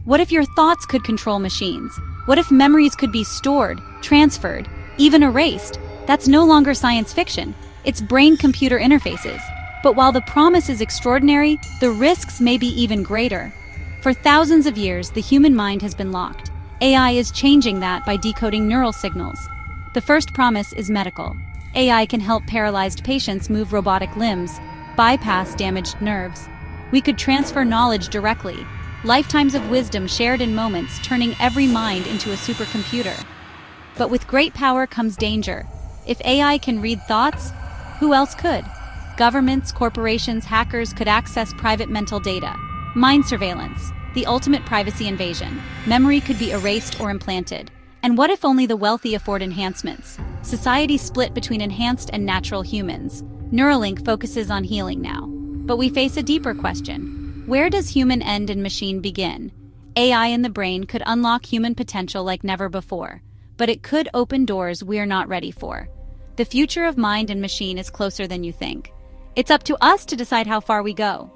What if your thoughts could control machines? What if memories could be stored, transferred, even erased? That's no longer science fiction. It's brain-computer interfaces. But while the promise is extraordinary, the risks may be even greater. For thousands of years, the human mind has been locked. AI is changing that by decoding neural signals. The first promise is medical. AI can help paralyzed patients move robotic limbs, bypass damaged nerves. We could transfer knowledge directly, lifetimes of wisdom shared in moments, turning every mind into a supercomputer. But with great power comes danger. If AI can read thoughts, who else could? Governments, corporations, hackers could access private mental data. Mind surveillance, the ultimate privacy invasion. Memory could be erased or implanted. And what if only the wealthy afford enhancements? Society split between enhanced and natural humans. Neuralink focuses on healing now. But we face a deeper question. Where does human end and machine begin? AI in the brain could unlock human potential like never before, but it could open doors we're not ready for. The future of mind and machine is closer than you think. It's up to us to decide how far we go.